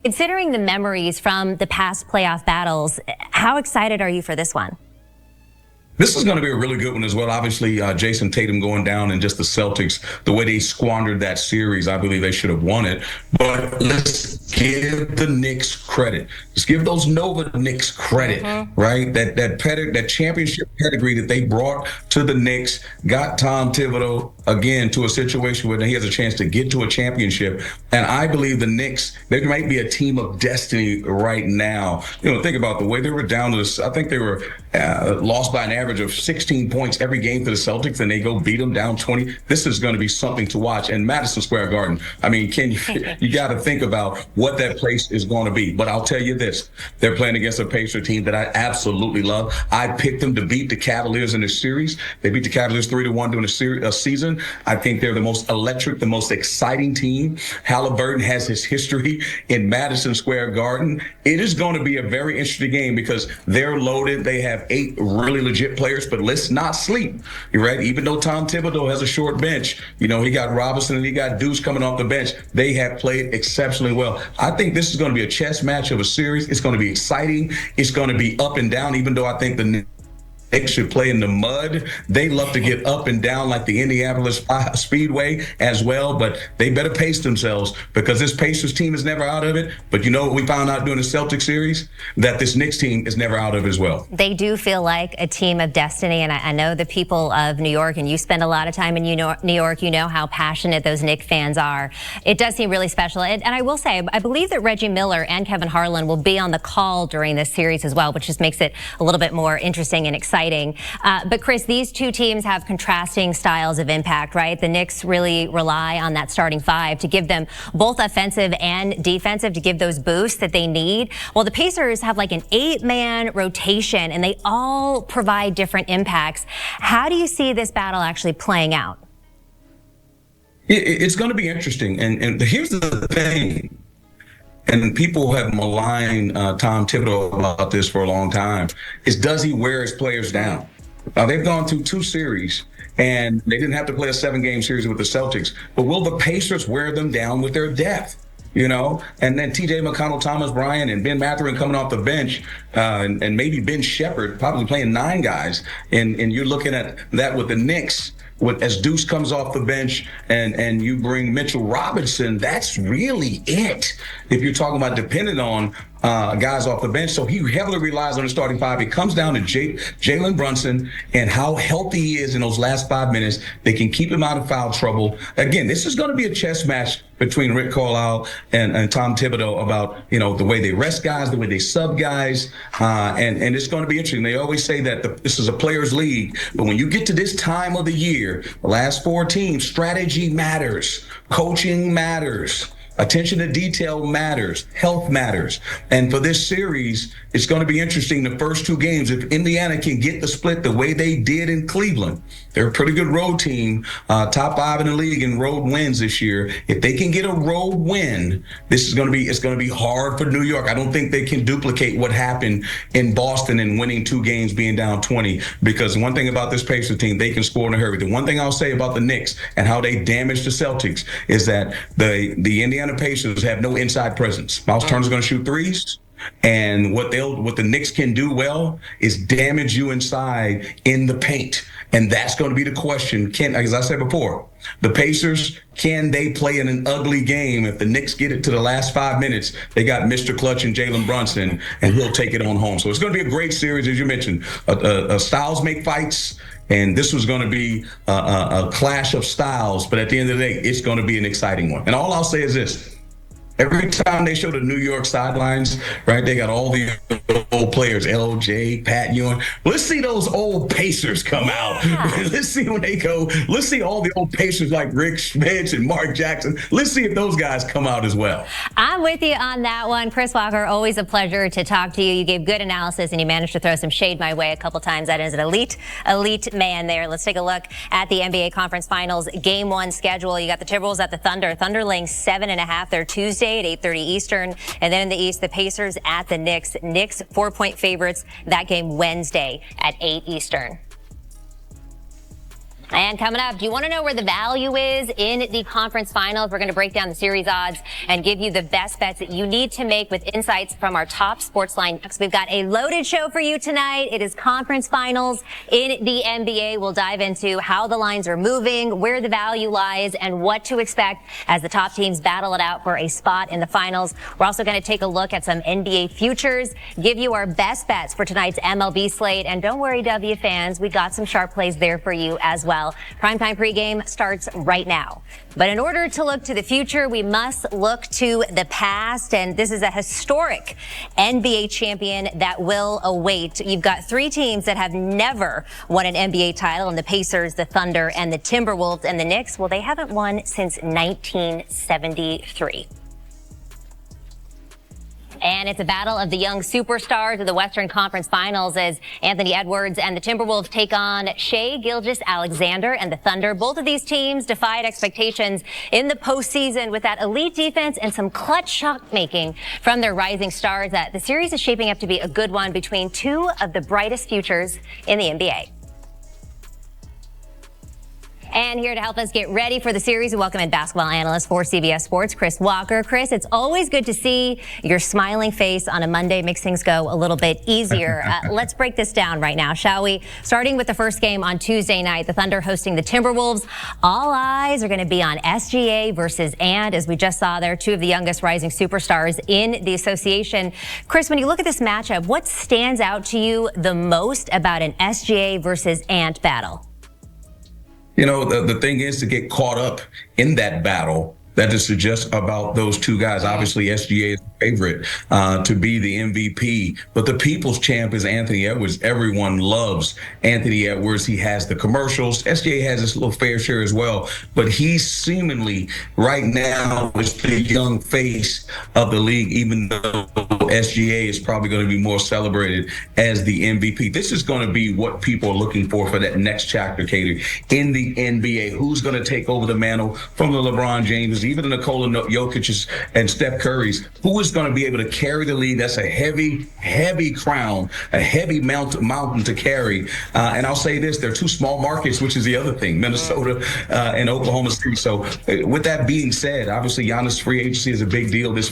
Considering the memories from the past playoff battles, how excited are you for this one? This is going to be a really good one as well. Obviously, Jason Tatum going down and just the Celtics, the way they squandered that series, I believe they should have won it. But let's give the Knicks credit. Let's give those Nova Knicks credit, right? That championship pedigree that they brought to the Knicks got Tom Thibodeau, again, to a situation where he has a chance to get to a championship. And I believe the Knicks, they might be a team of destiny right now. You know, think about the way they were down to this. I think they were lost by an average of 16 points every game for the Celtics, and they go beat them down 20. This is going to be something to watch. And Madison Square Garden, I mean, you got to think about what that place is going to be. But I'll tell you this, they're playing against a Pacer team that I absolutely love. I picked them to beat the Cavaliers in this series. They beat the Cavaliers 3-1 during a season. I think they're the most electric, the most exciting team. Haliburton has his history in Madison Square Garden. It is going to be a very interesting game because they're loaded. They have 8 really legit players, but let's not sleep. You're right. Even though Tom Thibodeau has a short bench, you know, he got Robinson and he got Deuce coming off the bench. They have played exceptionally well. I think this is going to be a chess match of a series. It's going to be exciting. It's going to be up and down, even though I think the Knicks should play in the mud. They love to get up and down like the Indianapolis Speedway as well, but they better pace themselves because this Pacers team is never out of it. But you know what we found out during the Celtics series? That this Knicks team is never out of it as well. They do feel like a team of destiny, and I know the people of New York, and you spend a lot of time in New York, you know how passionate those Knicks fans are. It does seem really special. And I will say, I believe that Reggie Miller and Kevin Harlan will be on the call during this series as well, which just makes it a little bit more interesting and exciting. But Chris, these two teams have contrasting styles of impact, right? The Knicks really rely on that starting 5 to give them both offensive and defensive, to give those boosts that they need. Well, the Pacers have like an 8-man rotation, and they all provide different impacts. How do you see this battle actually playing out? It's going to be interesting. And here's the thing. And people have maligned Tom Thibodeau about this for a long time, is does he wear his players down? They've gone through 2 series, and they didn't have to play a 7-game series with the Celtics. But will the Pacers wear them down with their depth? You know, and then T.J. McConnell, Thomas Bryant, and Ben Mathurin coming off the bench, and maybe Ben Shepherd probably playing 9 guys. And you're looking at that with the Knicks. As Deuce comes off the bench and you bring Mitchell Robinson, that's really it. If you're talking about depending on guys off the bench. So he heavily relies on the starting 5. It comes down to Jalen Brunson and how healthy he is in those last 5 minutes. They can keep him out of foul trouble. Again, this is going to be a chess match between Rick Carlisle and Tom Thibodeau about, you know, the way they rest guys, the way they sub guys. And it's going to be interesting. They always say that this is a players' league. But when you get to this time of the year, the last 4 teams, strategy matters. Coaching matters. Attention to detail matters. Health matters. And for this series, it's going to be interesting. The first 2 games, if Indiana can get the split the way they did in Cleveland, they're a pretty good road team, top 5 in the league in road wins this year. If they can get a road win, it's going to be hard for New York. I don't think they can duplicate what happened in Boston and winning 2 games, being down 20. Because one thing about this Pacers team, they can score in a hurry. The one thing I'll say about the Knicks and how they damaged the Celtics is that the Indiana Pacers have no inside presence. Miles Turner's going to shoot threes. And what the Knicks can do well is damage you inside in the paint. And that's going to be the question. As I said before, the Pacers, can they play in an ugly game? If the Knicks get it to the last 5 minutes, they got Mr. Clutch and Jalen Brunson, and he'll take it on home. So it's going to be a great series, as you mentioned. Styles make fights, and this was going to be a clash of styles. But at the end of the day, it's going to be an exciting one. And all I'll say is this. Every time they show the New York sidelines, right, they got all the old players, LJ, Pat Ewing. Let's see those old Pacers come out. Let's see when they go. Let's see all the old Pacers like Rick Schmitz and Mark Jackson. Let's see if those guys come out as well. I'm with you on that one. Chris Walker, always a pleasure to talk to you. You gave good analysis, and you managed to throw some shade my way a couple times. That is an elite man there. Let's take a look at the NBA Conference Finals Game 1 schedule. You got the Timberwolves at the Thunder. Thunder laying 7.5 there Tuesday at 8:30 Eastern. And then in the East, the Pacers at the Knicks. Knicks 4-point favorites. That game Wednesday at 8 Eastern. And coming up, do you want to know where the value is in the conference finals? We're going to break down the series odds and give you the best bets that you need to make with insights from our top sports line. We've got a loaded show for you tonight. It is conference finals in the NBA. We'll dive into how the lines are moving, where the value lies, and what to expect as the top teams battle it out for a spot in the finals. We're also going to take a look at some NBA futures, give you our best bets for tonight's MLB slate. And don't worry, W fans, we got some sharp plays there for you as well. Primetime pregame starts right now. But in order to look to the future, we must look to the past. And this is a historic NBA champion that will await. You've got three teams that have never won an NBA title, and the Pacers, the Thunder, and the Timberwolves. And the Knicks, well, they haven't won since 1973. And it's a battle of the young superstars of the Western Conference Finals as Anthony Edwards and the Timberwolves take on Shai Gilgeous-Alexander and the Thunder. Both of these teams defied expectations in the postseason with that elite defense and some clutch shot making from their rising stars. The series is shaping up to be a good one between two of the brightest futures in the NBA. And here to help us get ready for the series, we welcome in basketball analyst for CBS Sports, Chris Walker. Chris, it's always good to see your smiling face on a Monday. Makes things go a little bit easier. Let's break this down right now, shall we? Starting with the first game on Tuesday night, the Thunder hosting the Timberwolves. All eyes are going to be on SGA versus Ant, as we just saw there, two of the youngest rising superstars in the association. Chris, when you look at this matchup, what stands out to you the most about an SGA versus Ant battle? You know, the thing is to get caught up in that battle. That just suggests about those two guys. Obviously, SGA is the favorite to be the MVP, but the people's champ is Anthony Edwards. Everyone loves Anthony Edwards. He has the commercials. SGA has his little fair share as well, but he's seemingly right now is the young face of the league, even though SGA is probably going to be more celebrated as the MVP. This is going to be what people are looking for that next chapter, Katie, in the NBA. Who's going to take over the mantle from the LeBron James, even the Nikola Jokic's and Steph Curry's? Who is going to be able to carry the league? That's a heavy, heavy crown, a heavy mountain to carry. And I'll say this, they're two small markets, which is the other thing, Minnesota and Oklahoma City. So with that being said, obviously Giannis' free agency is a big deal this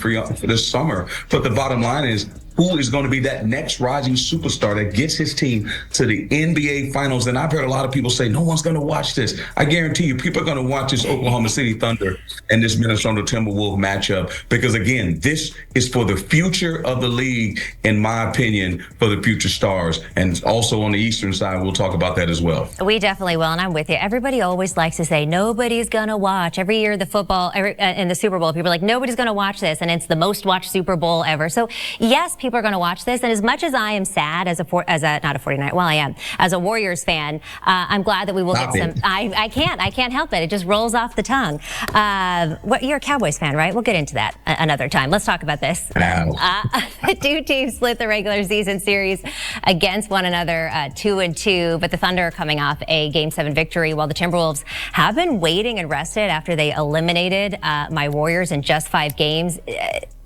summer. But the bottom line is, who is going to be that next rising superstar that gets his team to the NBA Finals? And I've heard a lot of people say, no one's going to watch this. I guarantee you, people are going to watch this Oklahoma City Thunder and this Minnesota Timberwolves matchup, because, again, this is for the future of the league, in my opinion, for the future stars. And also on the Eastern side, we'll talk about that as well. We definitely will, and I'm with you. Everybody always likes to say, nobody's going to watch. Every year, the football, in the Super Bowl, people are like, nobody's going to watch this, and it's the most watched Super Bowl ever. So, yes, people are going to watch this, and as much as I am sad as a Warriors fan, I'm glad that we will get some. I can't help it. It just rolls off the tongue. You're a Cowboys fan, right? We'll get into that another time. Let's talk about this. Two teams split the regular season series against one another, 2-2, but the Thunder are coming off a Game 7 victory, while the Timberwolves have been waiting and rested after they eliminated my Warriors in just 5 games.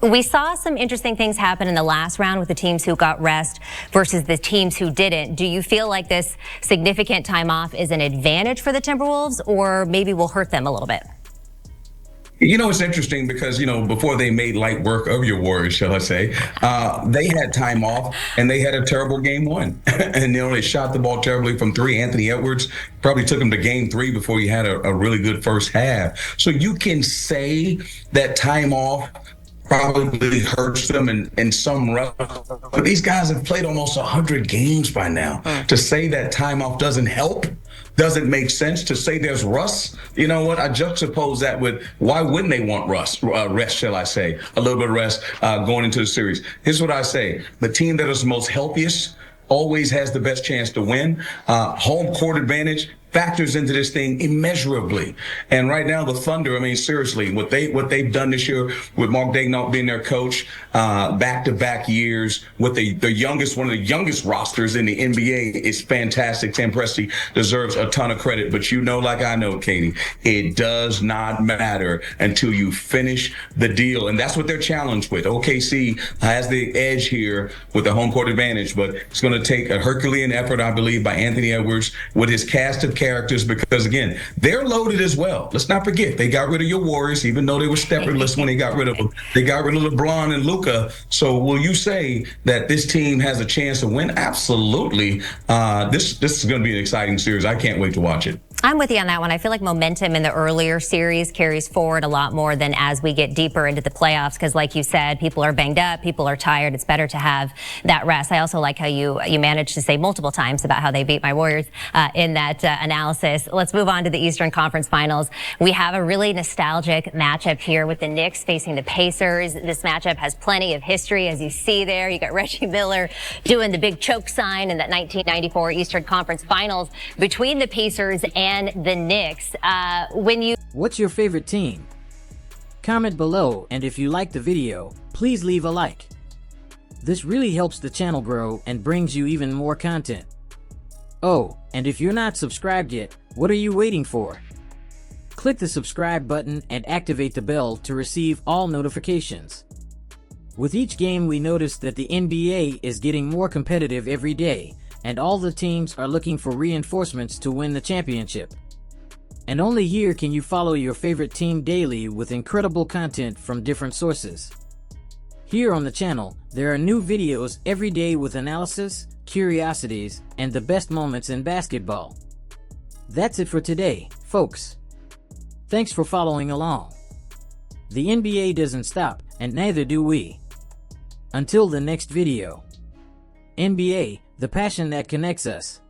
We saw some interesting things happen in the last round with the teams who got rest versus the teams who didn't. Do you feel like this significant time off is an advantage for the Timberwolves, or maybe will hurt them a little bit? You know, it's interesting because, before they made light work of your Warriors, shall I say, they had time off and they had a terrible game 1. And, they shot the ball terribly from 3. Anthony Edwards probably took them to game 3 before he had a really good first half. So you can say that time off probably hurts them in some rust. But these guys have played almost 100 games by now. To say that time off doesn't help doesn't make sense. To say there's rust, you know what? I juxtapose that with, why wouldn't they want rest, shall I say, a little bit of rest going into the series. Here's what I say. The team that is the most healthiest always has the best chance to win. Home court advantage factors into this thing immeasurably. And right now, the Thunder, seriously, what they've done this year with Mark Daigneault being their coach, back-to-back years with one of the youngest rosters in the NBA is fantastic. Sam Presti deserves a ton of credit, but like I know, Katie, it does not matter until you finish the deal. And that's what they're challenged with. OKC has the edge here with the home court advantage, but it's going to take a Herculean effort, I believe, by Anthony Edwards with his cast of characters because, again, they're loaded as well. Let's not forget, they got rid of your Warriors, even though they were stepperless when they got rid of them. They got rid of LeBron and Luka. So will you say that this team has a chance to win? Absolutely. This is going to be an exciting series. I can't wait to watch it. I'm with you on that one. I feel like momentum in the earlier series carries forward a lot more than as we get deeper into the playoffs because, like you said, people are banged up, people are tired. It's better to have that rest. I also like how you managed to say multiple times about how they beat my Warriors in that analysis. Let's move on to the Eastern Conference Finals. We have a really nostalgic matchup here with the Knicks facing the Pacers. This matchup has plenty of history, as you see there. You got Reggie Miller doing the big choke sign in that 1994 Eastern Conference Finals between the Pacers and the Knicks. What's your favorite team? Comment below, and if you like the video, please leave a like. This really helps the channel grow and brings you even more content. Oh, and if you're not subscribed yet, what are you waiting for? Click the subscribe button and activate the bell to receive all notifications. With each game, we notice that the NBA is getting more competitive every day, and all the teams are looking for reinforcements to win the championship. And only here can you follow your favorite team daily with incredible content from different sources. Here on the channel, there are new videos every day with analysis, curiosities, and the best moments in basketball. That's it for today, folks. Thanks for following along. The NBA doesn't stop, and neither do we. Until the next video. NBA, the passion that connects us.